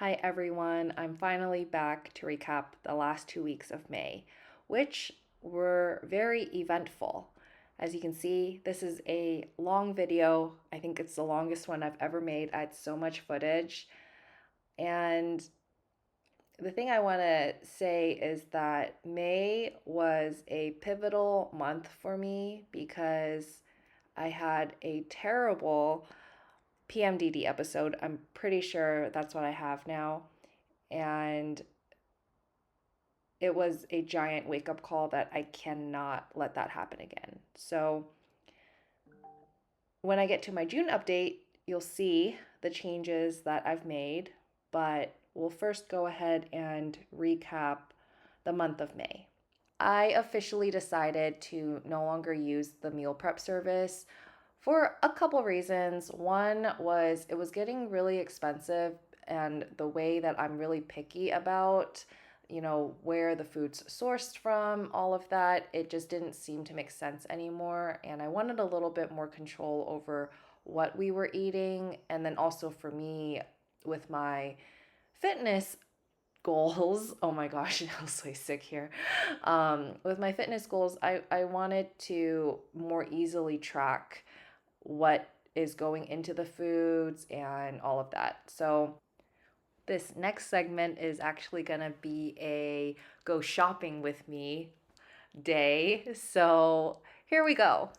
Hi everyone, I'm finally back to recap the last 2 weeks of May, which were very eventful. As you can see, this is a long video. I think it's the longest one I've ever made. I had so much footage. And the thing I want to say is that May was a pivotal month for me because I had a terrible PMDD episode. I'm pretty sure that's what I have now. And it was a giant wake up call that I cannot let that happen again. So when I get to my June update, you'll see the changes that I've made, but we'll first go ahead and recap the month of May. I officially decided to no longer use the meal prep service for a couple reasons. One was it was getting really expensive, and the way that I'm really picky about where the food's sourced from, all of that, it just didn't seem to make sense anymore. And I wanted a little bit more control over what we were eating. And then also for me, with my fitness goals, oh my gosh, I'm so sick here. With my fitness goals, I wanted to more easily track what is going into the foods and all of that. So this next segment is actually going to be a go shopping with me day. So here we go.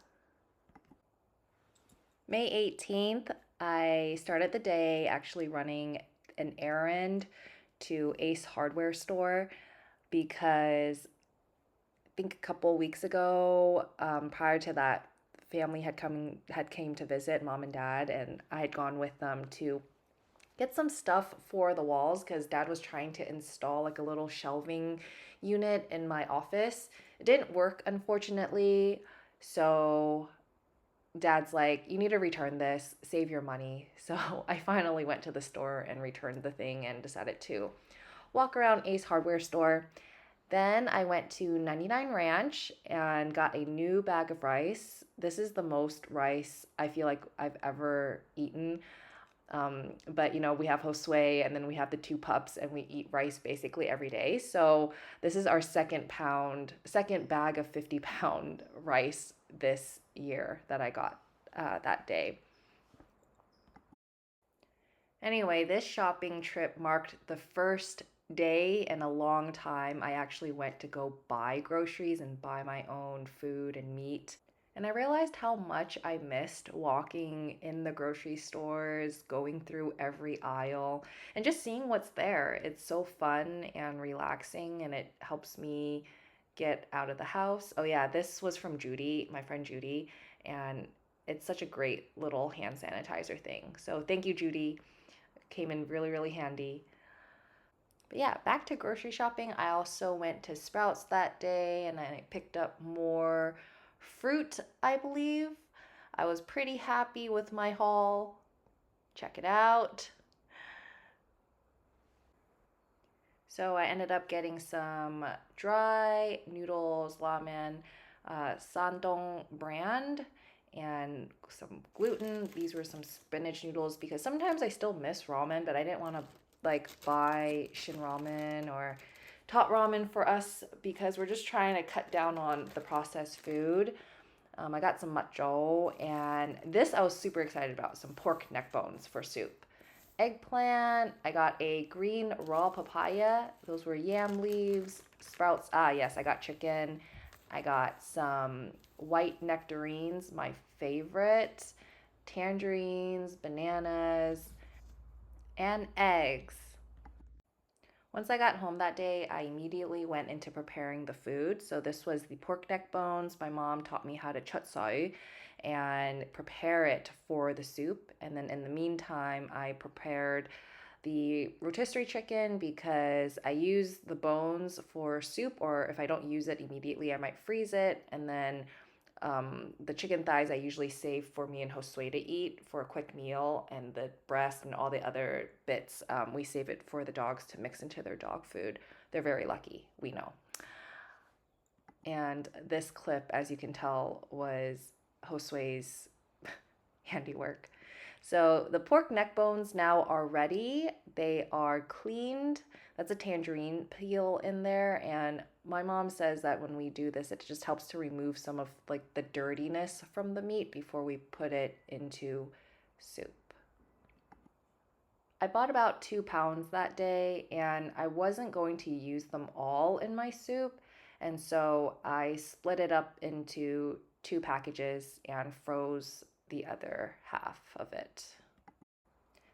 May 18th, I started the day actually running an errand to Ace Hardware store because I think a couple weeks ago, prior to that, family had came to visit mom and dad, and I had gone with them to get some stuff for the walls because dad was trying to install like a little shelving unit in my office. It didn't work, unfortunately. So dad's like, you need to return this, save your money. So I finally went to the store and returned the thing and decided to walk around Ace Hardware store. Then I went to 99 Ranch and got a new bag of rice. This is the most rice I feel like I've ever eaten. But we have Josue and then we have the two pups and we eat rice basically every day. So this is our second bag of 50-pound rice this year that I got that day. Anyway, this shopping trip marked the first day in a long time I actually went to go buy groceries and buy my own food and meat. And I realized how much I missed walking in the grocery stores, going through every aisle, and just seeing what's there. It's so fun and relaxing, and it helps me get out of the house. Oh, yeah, this was from Judy, my friend Judy, and it's such a great little hand sanitizer thing. So thank you, Judy. Came in really, really handy. But yeah, back to grocery shopping. I also went to Sprouts that day and I picked up more fruit, I believe. I was pretty happy with my haul. Check it out. So I ended up getting some dry noodles, ramen, Sandong brand, and some gluten. These were some spinach noodles because sometimes I still miss ramen, but I didn't want to buy Shin ramen or Tot ramen for us because we're just trying to cut down on the processed food. I got some matzo, and this I was super excited about, some pork neck bones for soup. Eggplant, I got a green raw papaya. Those were yam leaves. Sprouts, yes, I got chicken. I got some white nectarines, my favorite. Tangerines, bananas, and eggs. Once I got home that day, I immediately went into preparing the food. So this was the pork neck bones. My mom taught me how to chut soy and prepare it for the soup. And then in the meantime, I prepared the rotisserie chicken because I use the bones for soup, or if I don't use it immediately, I might freeze it. And then the chicken thighs I usually save for me and Josue to eat for a quick meal, and the breast and all the other bits, we save it for the dogs to mix into their dog food. They're very lucky, we know. And this clip, as you can tell, was Josue's handiwork. So the pork neck bones now are ready. They are cleaned. That's a tangerine peel in there. And my mom says that when we do this, it just helps to remove some of like the dirtiness from the meat before we put it into soup. I bought about 2 pounds that day and I wasn't going to use them all in my soup. And so I split it up into 2 packages and froze the other half of it.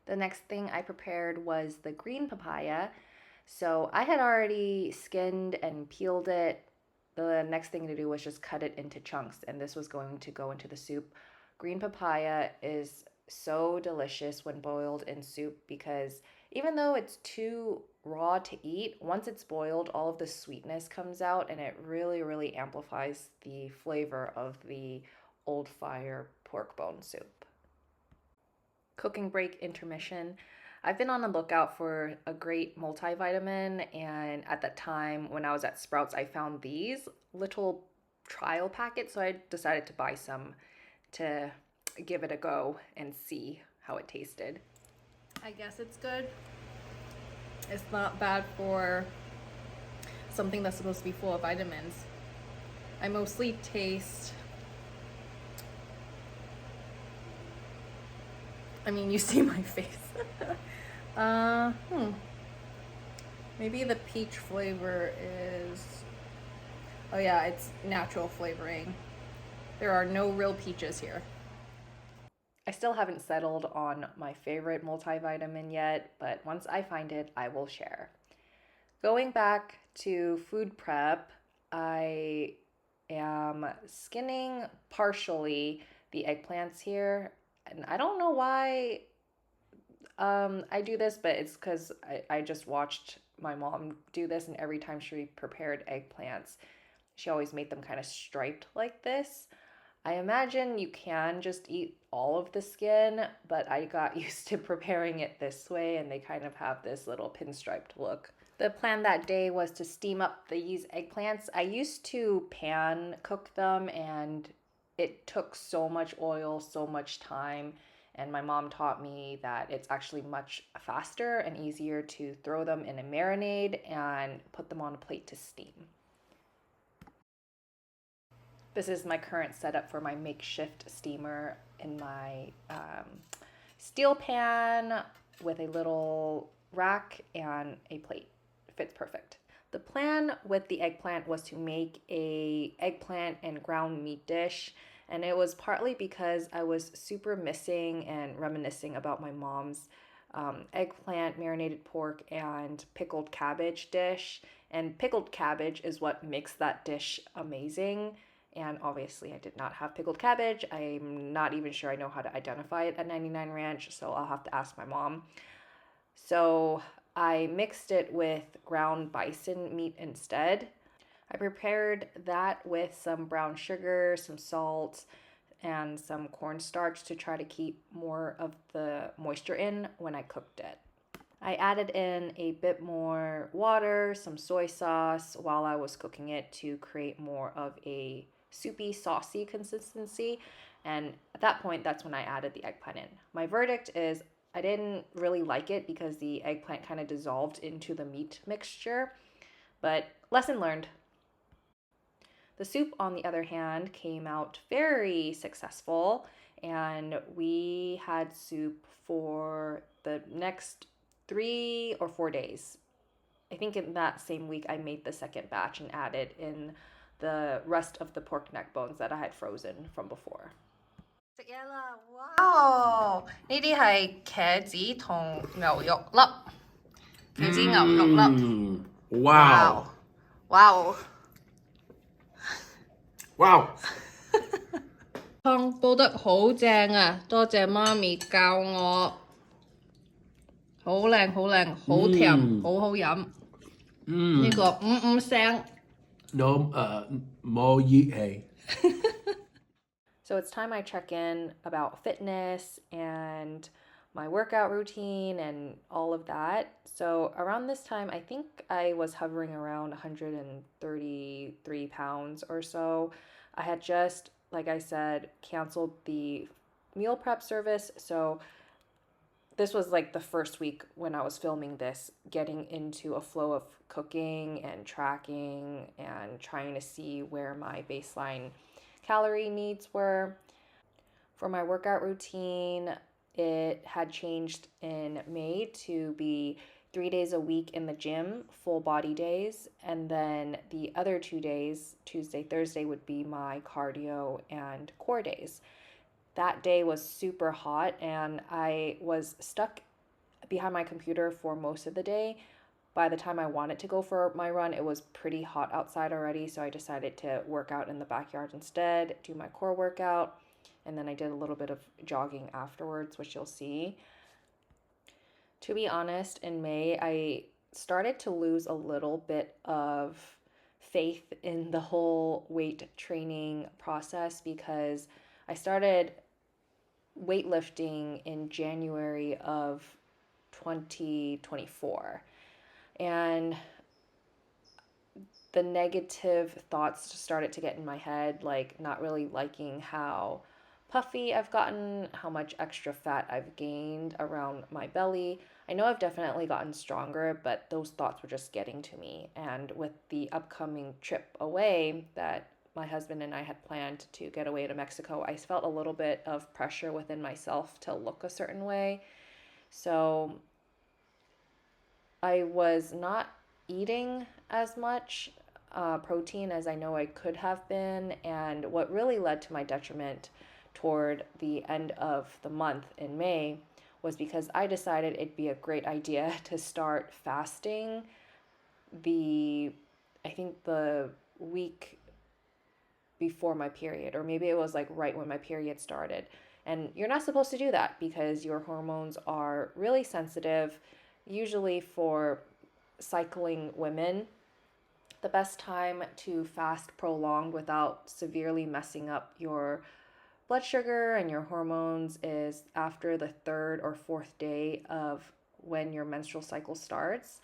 The next thing I prepared was the green papaya. So I had already skinned and peeled it. The next thing to do was just cut it into chunks, and this was going to go into the soup. Green papaya is so delicious when boiled in soup because even though it's too raw to eat, once it's boiled, all of the sweetness comes out and it really, really amplifies the flavor of the old fire pork bone soup. Cooking break intermission. I've been on the lookout for a great multivitamin, and at that time when I was at Sprouts, I found these little trial packets, so I decided to buy some to give it a go and see how it tasted. I guess it's good. It's not bad for something that's supposed to be full of vitamins. I mostly taste, I mean, you see my face. Maybe the peach flavor is, oh yeah, it's natural flavoring. There are no real peaches here. I still haven't settled on my favorite multivitamin yet, but once I find it, I will share. Going back to food prep, I am skinning partially the eggplants here. And I don't know why I do this, but it's because I just watched my mom do this, and every time she prepared eggplants, she always made them kind of striped like this. I imagine you can just eat all of the skin, but I got used to preparing it this way, and they kind of have this little pinstriped look. The plan that day was to steam up these eggplants. I used to pan cook them, and it took so much oil, so much time. And my mom taught me that it's actually much faster and easier to throw them in a marinade and put them on a plate to steam. This is my current setup for my makeshift steamer in my steel pan with a little rack and a plate. It fits perfect. The plan with the eggplant was to make a eggplant and ground meat dish, and it was partly because I was super missing and reminiscing about my mom's eggplant, marinated pork, and pickled cabbage dish. And pickled cabbage is what makes that dish amazing. And obviously, I did not have pickled cabbage. I'm not even sure I know how to identify it at 99 Ranch, so I'll have to ask my mom. So I mixed it with ground bison meat instead. I prepared that with some brown sugar, some salt, and some cornstarch to try to keep more of the moisture in when I cooked it. I added in a bit more water, some soy sauce while I was cooking it to create more of a soupy, saucy consistency. And at that point, that's when I added the eggplant in. My verdict is I didn't really like it because the eggplant kind of dissolved into the meat mixture, but lesson learned. The soup, on the other hand, came out very successful, and we had soup for the next 3 or 4 days. I think in that same week, I made the second batch and added in the rest of the pork neck bones that I had frozen from before. 食嘢啦！哇！呢啲係茄子同牛肉粒，茄子牛肉粒。Wow. Wow！ Wow. 湯煲得好正啊！多謝媽咪教我，好靚好靚，好甜，好好飲。呢個聲。No, more yeet. So it's time I check in about fitness and my workout routine and all of that. So around this time, I think I was hovering around 133 pounds or so. I had just, like I said, canceled the meal prep service. So this was like the first week when I was filming this, getting into a flow of cooking and tracking and trying to see where my baseline calorie needs were. For my workout routine, it had changed in May to be 3 days a week in the gym, full body days, and then the other 2 days, Tuesday, Thursday, would be my cardio and core days. That day was super hot, and I was stuck behind my computer for most of the day. By the time I wanted to go for my run, it was pretty hot outside already, so I decided to work out in the backyard instead, do my core workout, and then I did a little bit of jogging afterwards, which you'll see. To be honest, in May, I started to lose a little bit of faith in the whole weight training process because I started weightlifting in January of 2024. And the negative thoughts started to get in my head, like not really liking how puffy I've gotten, how much extra fat I've gained around my belly. I know I've definitely gotten stronger, but those thoughts were just getting to me. And with the upcoming trip away that my husband and I had planned to get away to Mexico, I felt a little bit of pressure within myself to look a certain way. So I was not eating as much protein as I know I could have been. And what really led to my detriment toward the end of the month in May was because I decided it'd be a great idea to start fasting I think the week before my period, or maybe it was like right when my period started. And you're not supposed to do that because your hormones are really sensitive, usually for cycling women. The best time to fast prolonged without severely messing up your blood sugar and your hormones is after the third or fourth day of when your menstrual cycle starts.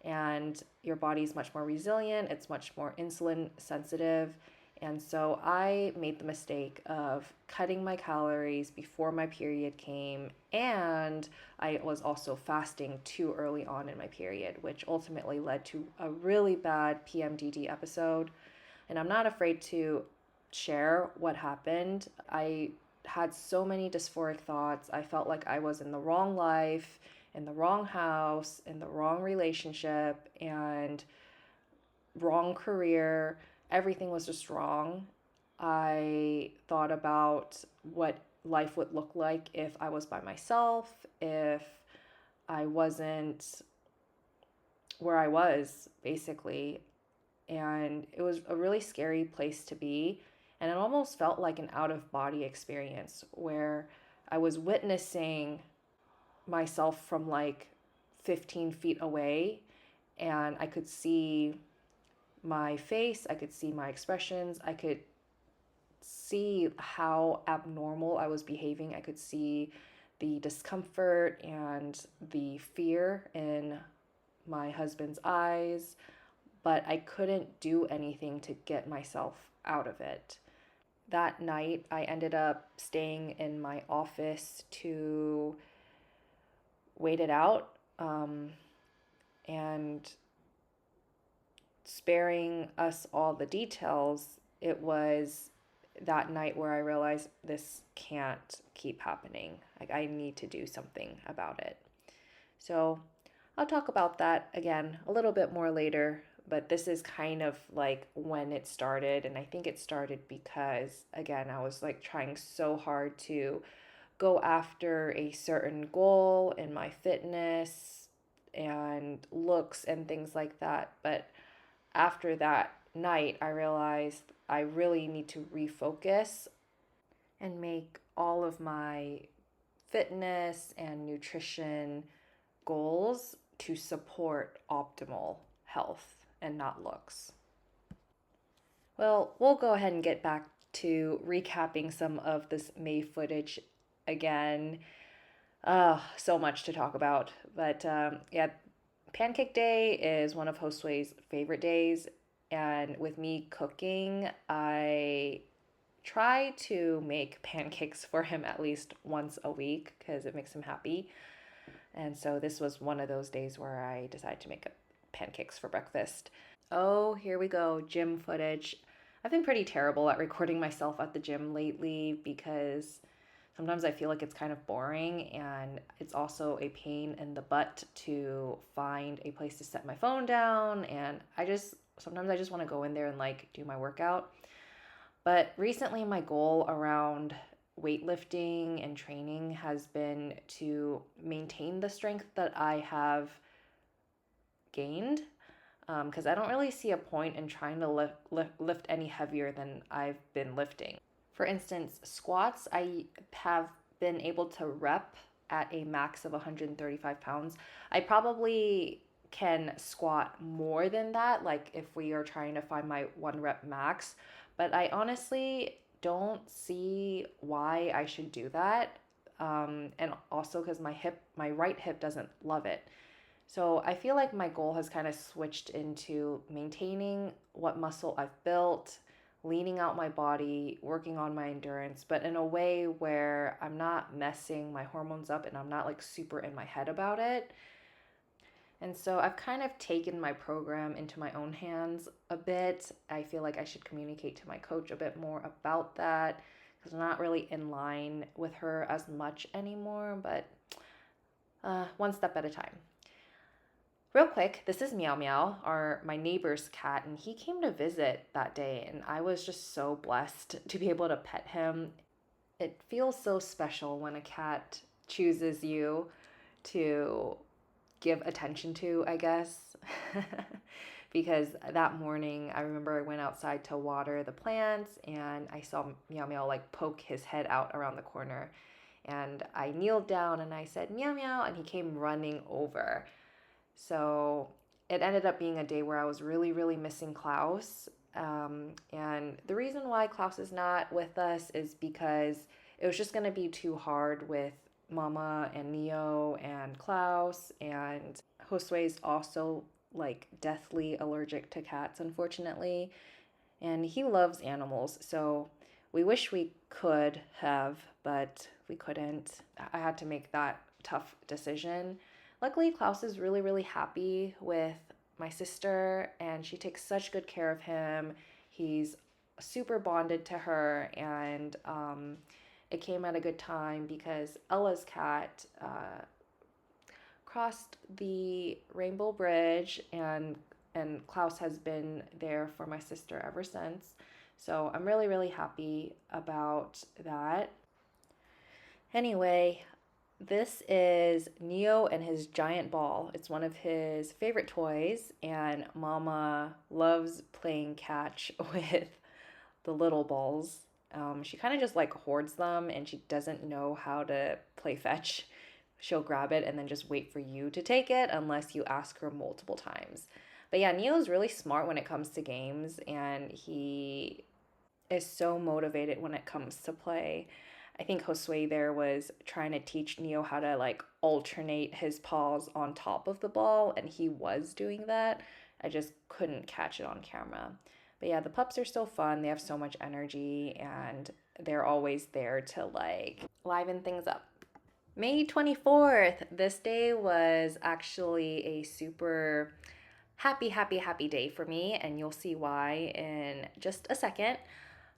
And your body's much more resilient, it's much more insulin sensitive. And so I made the mistake of cutting my calories before my period came, and I was also fasting too early on in my period, which ultimately led to a really bad PMDD episode. And I'm not afraid to share what happened. I had so many dysphoric thoughts. I felt like I was in the wrong life, in the wrong house, in the wrong relationship, and wrong career. Everything was just wrong. I thought about what life would look like if I was by myself, if I wasn't where I was, basically. And it was a really scary place to be. And it almost felt like an out of body experience where I was witnessing myself from like 15 feet away, and I could see my face, I could see my expressions, I could see how abnormal I was behaving, I could see the discomfort and the fear in my husband's eyes, but I couldn't do anything to get myself out of it. That night, I ended up staying in my office to wait it out, and sparing us all the details, it was that night where I realized this can't keep happening. Like, I need to do something about it. So I'll talk about that again a little bit more later, but this is kind of like when it started. And I think it started because, again, I was like trying so hard to go after a certain goal in my fitness and looks and things like that. But after that night, I realized I really need to refocus and make all of my fitness and nutrition goals to support optimal health and not looks. Well, we'll go ahead and get back to recapping some of this May footage again. So much to talk about. But yeah, Pancake Day is one of Josue's favorite days. And with me cooking, I try to make pancakes for him at least once a week because it makes him happy. And so this was one of those days where I decided to make pancakes for breakfast. Oh, here we go, gym footage. I've been pretty terrible at recording myself at the gym lately because sometimes I feel like it's kind of boring, and it's also a pain in the butt to find a place to set my phone down, and sometimes I just want to go in there and like do my workout. But recently my goal around weightlifting and training has been to maintain the strength that I have gained, because I don't really see a point in trying to lift any heavier than I've been lifting. For instance, squats, I have been able to rep at a max of 135 pounds. I probably can squat more than that, like if we are trying to find my 1 rep max, but I honestly don't see why I should do that. And also because my right hip doesn't love it. So I feel like my goal has kind of switched into maintaining what muscle I've built, leaning out my body, working on my endurance, but in a way where I'm not messing my hormones up and I'm not like super in my head about it. And so I've kind of taken my program into my own hands a bit. I feel like I should communicate to my coach a bit more about that because I'm not really in line with her as much anymore, but one step at a time. Real quick, this is Meow Meow, my neighbor's cat, and he came to visit that day, and I was just so blessed to be able to pet him. It feels so special when a cat chooses you to give attention to, I guess. Because that morning, I remember I went outside to water the plants, and I saw Meow Meow like poke his head out around the corner. And I kneeled down and I said, Meow Meow, and he came running over. So it ended up being a day where I was really, really missing Klaus. And the reason why Klaus is not with us is because it was just going to be too hard with Mama and Neo and Klaus. And Josue's also like deathly allergic to cats, unfortunately. And he loves animals. So we wish we could have, but we couldn't. I had to make that tough decision. Luckily, Klaus is really, really happy with my sister, and she takes such good care of him. He's super bonded to her, and it came at a good time because Ella's cat crossed the Rainbow Bridge, and Klaus has been there for my sister ever since. So I'm really, really happy about that. Anyway, this is Neo and his giant ball. It's one of his favorite toys, and Mama loves playing catch with the little balls. She kind of just like hoards them, and she doesn't know how to play fetch. She'll grab it and then just wait for you to take it unless you ask her multiple times. But yeah, Neo's really smart when it comes to games, and he is so motivated when it comes to play. I think Josue there was trying to teach Neo how to like alternate his paws on top of the ball, and he was doing that. I just couldn't catch it on camera. But yeah, the pups are so fun. They have so much energy, and they're always there to like liven things up. May 24th. This day was actually a super happy, happy, happy day for me, and you'll see why in just a second.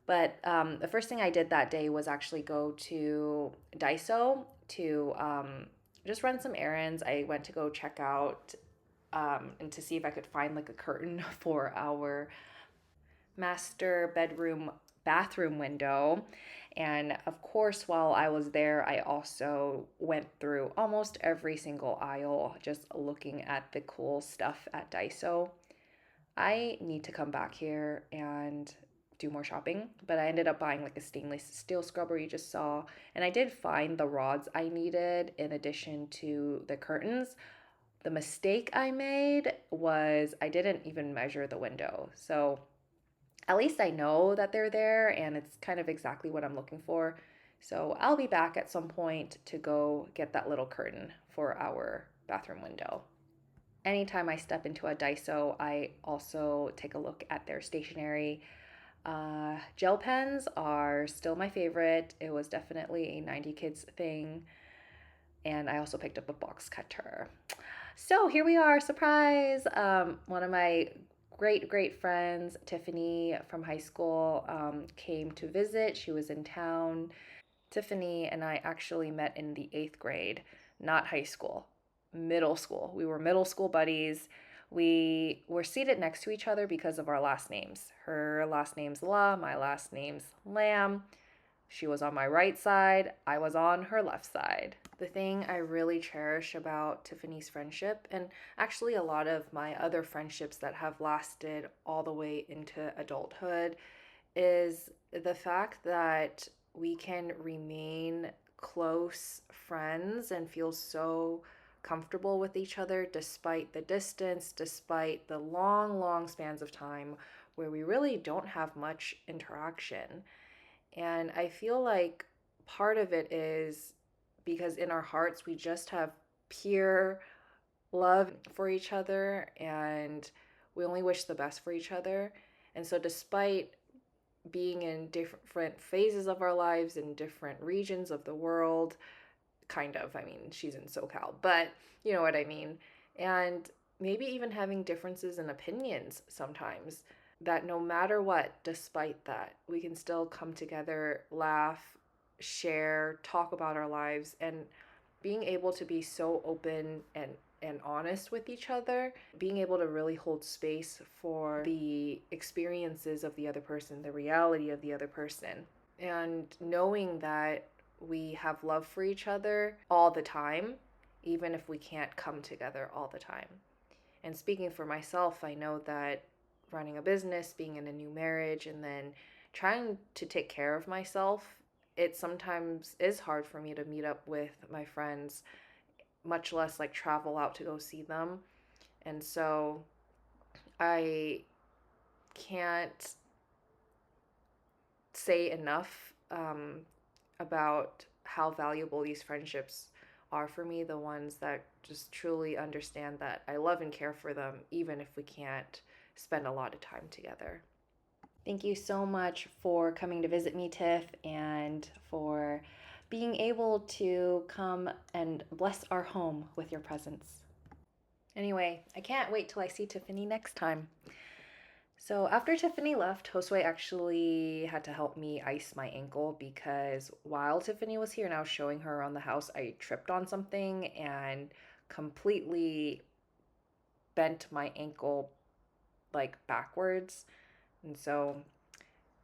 But the first thing I did that day was actually go to Daiso to just run some errands. I went to go check out and to see if I could find like a curtain for our master bedroom bathroom window. And of course, while I was there, I also went through almost every single aisle just looking at the cool stuff at Daiso. I need to come back here and do more shopping, but I ended up buying like a stainless steel scrubber you just saw, and I did find the rods I needed in addition to the curtains. The mistake I made was I didn't even measure the window. So at least I know that they're there and it's kind of exactly what I'm looking for. So I'll be back at some point to go get that little curtain for our bathroom window. Anytime I step into a Daiso, I also take a look at their stationery. Gel pens are still my favorite. It was definitely a 90 kids thing. And I also picked up a box cutter. So here we are, surprise! One of my great friends, Tiffany from high school, came to visit. She was in town. Tiffany and I actually met in the 8th grade, not high school, middle school. We were middle school buddies. We were seated next to each other because of our last names. Her last name's La, my last name's Lamb. She was on my right side, I was on her left side. The thing I really cherish about Tiffany's friendship, and actually a lot of my other friendships that have lasted all the way into adulthood, is the fact that we can remain close friends and feel so comfortable with each other despite the distance, despite the long spans of time where we really don't have much interaction. And I feel like part of it is because in our hearts we just have pure love for each other and we only wish the best for each other. And so, despite being in different phases of our lives in different regions of the world, kind of, I mean, she's in SoCal, but you know what I mean. And maybe even having differences in opinions sometimes, that no matter what, despite that, we can still come together, laugh, share, talk about our lives, and being able to be so open and honest with each other, being able to really hold space for the experiences of the other person, the reality of the other person, and knowing that we have love for each other all the time, even if we can't come together all the time. And speaking for myself, I know that running a business, being in a new marriage, and then trying to take care of myself, it sometimes is hard for me to meet up with my friends, much less like travel out to go see them. And so I can't say enough about how valuable these friendships are for me, the ones that just truly understand that I love and care for them, even if we can't spend a lot of time together. Thank you so much for coming to visit me, Tiff, and for being able to come and bless our home with your presence. Anyway, I can't wait till I see Tiffany next time. So after Tiffany left, Josue actually had to help me ice my ankle because while Tiffany was here and I was showing her around the house, I tripped on something and completely bent my ankle like backwards. And so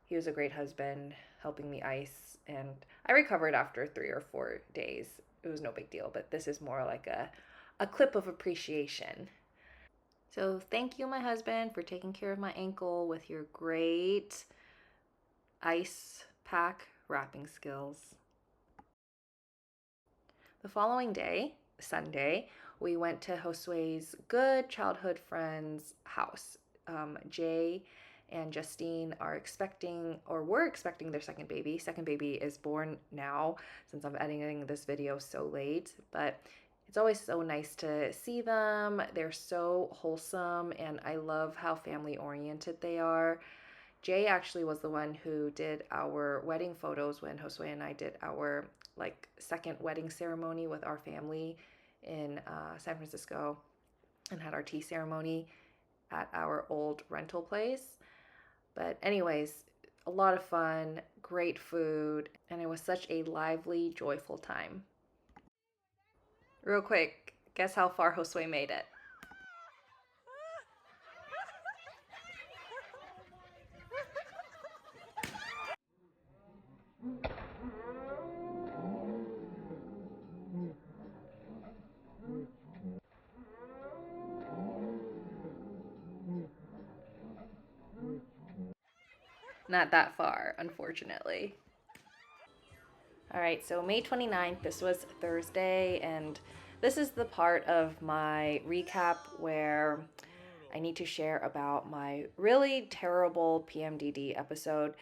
he was a great husband helping me ice, and I recovered after 3 or 4 days. It was no big deal, but this is more like a clip of appreciation. So thank you, my husband, for taking care of my ankle with your great ice pack wrapping skills. The following day, Sunday, we went to Josue's good childhood friend's house. Jay and Justine are expecting, or were expecting, their second baby. Second baby is born now since I'm editing this video so late, but it's always so nice to see them. They're so wholesome, and I love how family oriented they are. Jay actually was the one who did our wedding photos when Josue and I did our like second wedding ceremony with our family in San Francisco and had our tea ceremony at our old rental place. But anyways, a lot of fun, great food, and it was such a lively, joyful time. Real quick, guess how far Josue made it? Not that far, unfortunately. All right, so May 29th, this was Thursday, and this is the part of my recap where I need to share about my really terrible PMDD episode.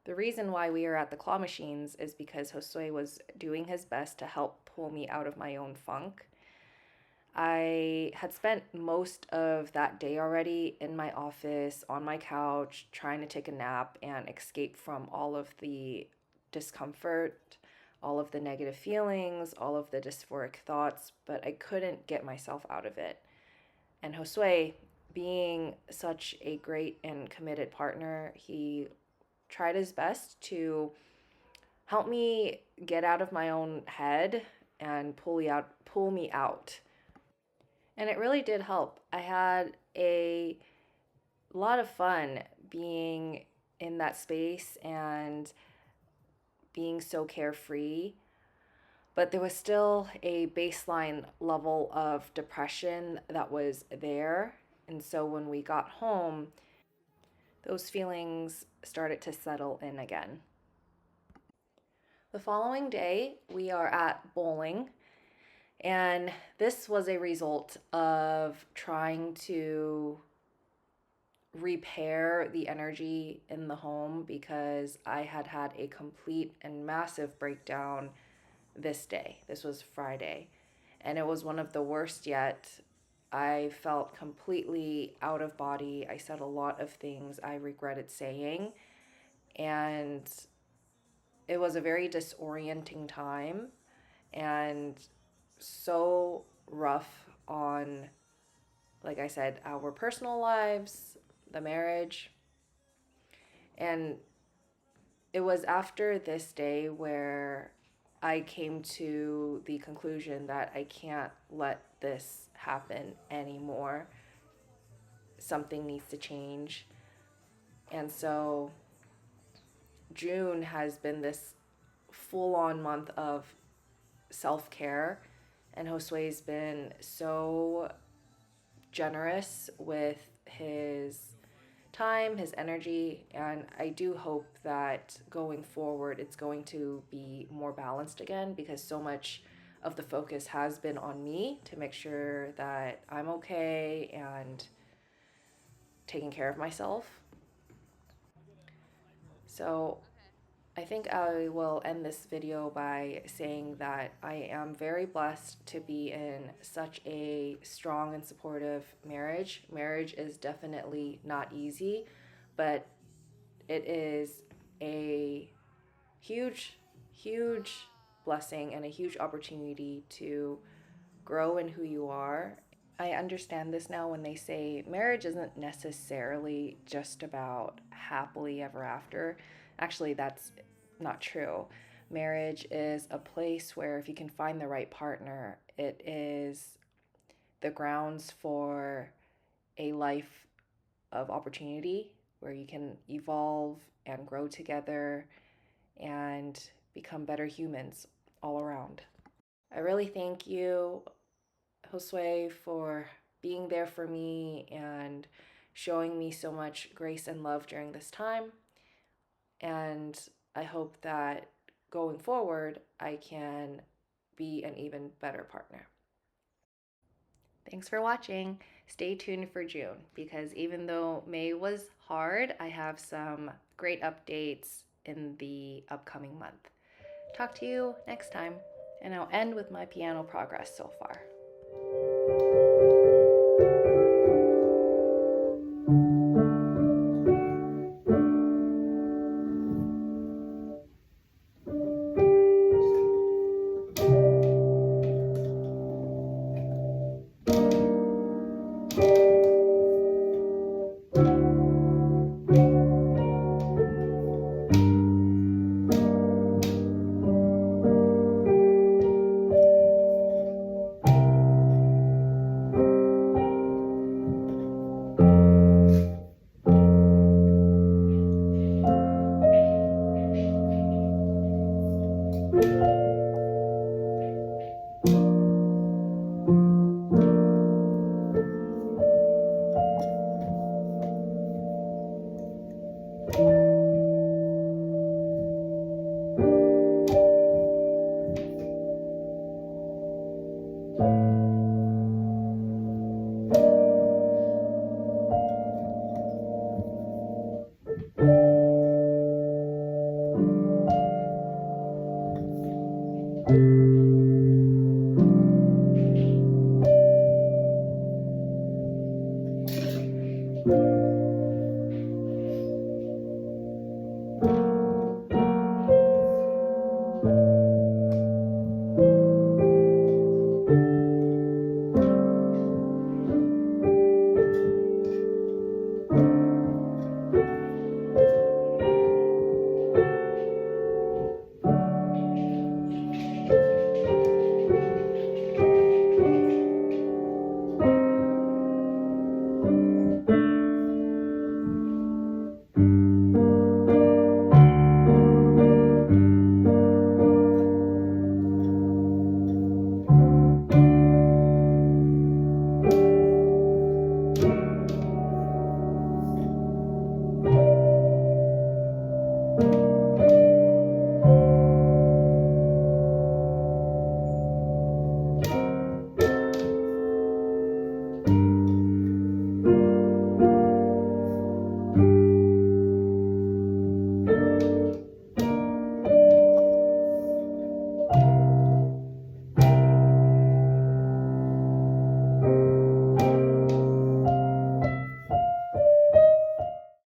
The reason why we are at the claw machines is because Josue was doing his best to help pull me out of my own funk. I had spent most of that day already in my office, on my couch, trying to take a nap and escape from all of the discomfort all of the negative feelings, all of the dysphoric thoughts, but I couldn't get myself out of it. And Josue, being such a great and committed partner, he tried his best to help me get out of my own head and pull me out. And it really did help. I had a lot of fun being in that space and being so carefree. But there was still a baseline level of depression that was there. And so when we got home, those feelings started to settle in again. The following day, we are at bowling, and this was a result of trying to repair the energy in the home because I had had a complete and massive breakdown this day. This was Friday, and it was one of the worst yet. I felt completely out of body. I said a lot of things I regretted saying, and it was a very disorienting time and so rough on, like I said, our personal lives, the marriage. And it was after this day where I came to the conclusion that I can't let this happen anymore. Something needs to change. And so June has been this full on month of self care, and Josue's been so generous with his time, his energy, and I do hope that going forward it's going to be more balanced again because so much of the focus has been on me to make sure that I'm okay and taking care of myself. So I think I will end this video by saying that I am very blessed to be in such a strong and supportive marriage. Marriage is definitely not easy, but it is a huge, huge blessing and a huge opportunity to grow in who you are. I understand this now when they say marriage isn't necessarily just about happily ever after. Actually, that's not true. Marriage is a place where if you can find the right partner, it is the grounds for a life of opportunity where you can evolve and grow together and become better humans all around. I really thank you, Josue, for being there for me and showing me so much grace and love during this time. And I hope that going forward, I can be an even better partner. Thanks for watching. Stay tuned for June because even though May was hard, I have some great updates in the upcoming month. Talk to you next time, and I'll end with my piano progress so far.